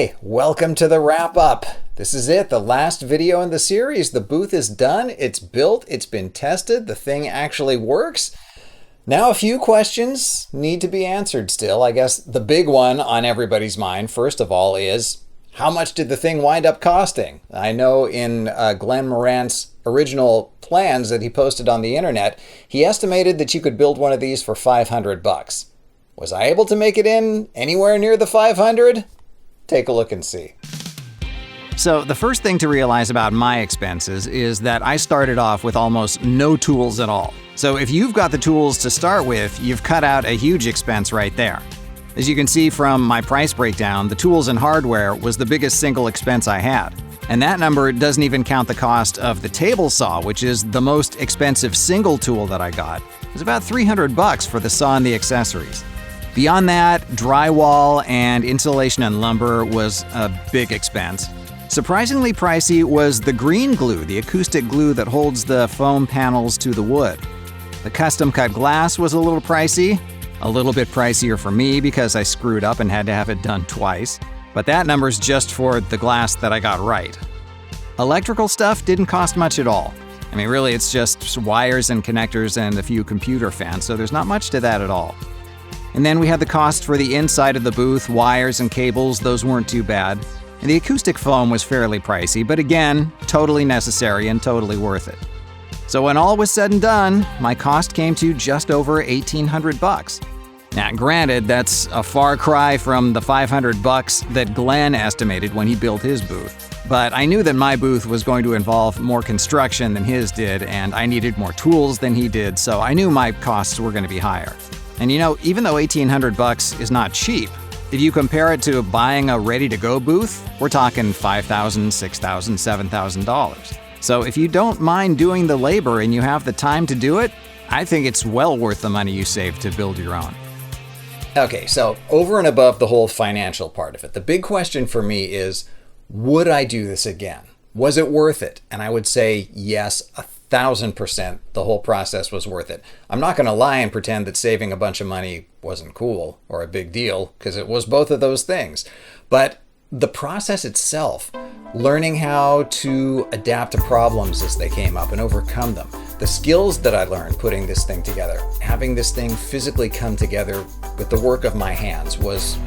Hey, welcome to the wrap-up. This is it, the last video in the series. The booth is done, it's built, it's been tested, the thing actually works. Now a few questions need to be answered still. I guess the big one on everybody's mind, first of all, is how much did the thing wind up costing? I know in Glenn Morant's original plans that he posted on the internet, he estimated that you could build one of these for $500. Was I able to make it in anywhere near the 500? Take a look and see. So the first thing to realize about my expenses is that I started off with almost no tools at all. So if you've got the tools to start with, you've cut out a huge expense right there. As you can see from my price breakdown, the tools and hardware was the biggest single expense I had. And that number doesn't even count the cost of the table saw, which is the most expensive single tool that I got. It was about $300 for the saw and the accessories. Beyond that, drywall and insulation and lumber was a big expense. Surprisingly pricey was the green glue, the acoustic glue that holds the foam panels to the wood. The custom cut glass was a little pricey. A little bit pricier for me because I screwed up and had to have it done twice. But that number's just for the glass that I got right. Electrical stuff didn't cost much at all. I mean, really, it's just wires and connectors and a few computer fans, so there's not much to that at all. And then we had the cost for the inside of the booth, wires and cables, those weren't too bad. And the acoustic foam was fairly pricey, but again, totally necessary and totally worth it. So when all was said and done, my cost came to just over $1,800. Now, granted, that's a far cry from the $500 that Glenn estimated when he built his booth. But I knew that my booth was going to involve more construction than his did, and I needed more tools than he did, so I knew my costs were going to be higher. And you know, even though $1,800 is not cheap, if you compare it to buying a ready-to-go booth, we're talking $5,000, $6,000, $7,000. So if you don't mind doing the labor and you have the time to do it, I think it's well worth the money you save to build your own. Okay, so over and above the whole financial part of it, the big question for me is, would I do this again? Was it worth it? And I would say yes, 1,000%. The whole process was worth it. I'm not going to lie and pretend that saving a bunch of money wasn't cool or a big deal, because it was both of those things. But the process itself, learning how to adapt to problems as they came up and overcome them, the skills that I learned putting this thing together, having this thing physically come together with the work of my hands was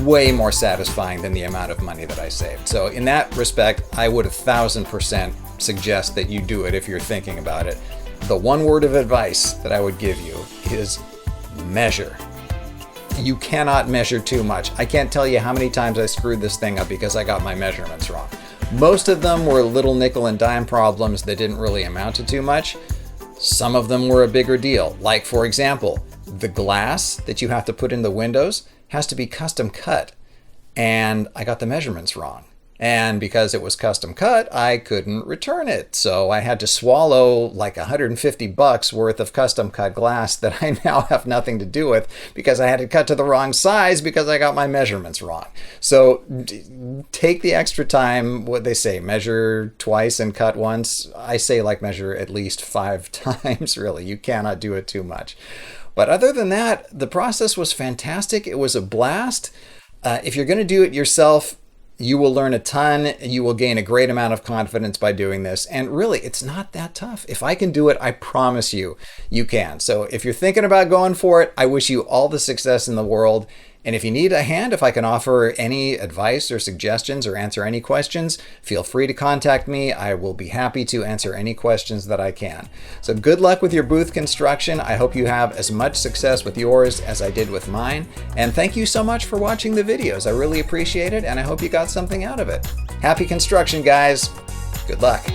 way more satisfying than the amount of money that I saved. So in that respect, I would 1,000% suggest that you do it if you're thinking about it. The one word of advice that I would give you is measure. You cannot measure too much. I can't tell you how many times I screwed this thing up because I got my measurements wrong. Most of them were little nickel and dime problems that didn't really amount to too much. Some of them were a bigger deal. Like, for example, the glass that you have to put in the windows has to be custom cut, and I got the measurements wrong. And because it was custom cut, I couldn't return it. So I had to swallow like $150 worth of custom cut glass that I now have nothing to do with because I had it cut to the wrong size because I got my measurements wrong. So take the extra time, what they say, measure twice and cut once. I say like measure at least 5 times, really. You cannot do it too much. But other than that, the process was fantastic. It was a blast. If you're going to do it yourself, you will learn a ton. You will gain a great amount of confidence by doing this. And really, it's not that tough. If I can do it, I promise you, you can. So if you're thinking about going for it, I wish you all the success in the world. And if you need a hand, if I can offer any advice or suggestions or answer any questions, feel free to contact me. I will be happy to answer any questions that I can. So good luck with your booth construction. I hope you have as much success with yours as I did with mine. And thank you so much for watching the videos. I really appreciate it, and I hope you got something out of it. Happy construction, guys. Good luck.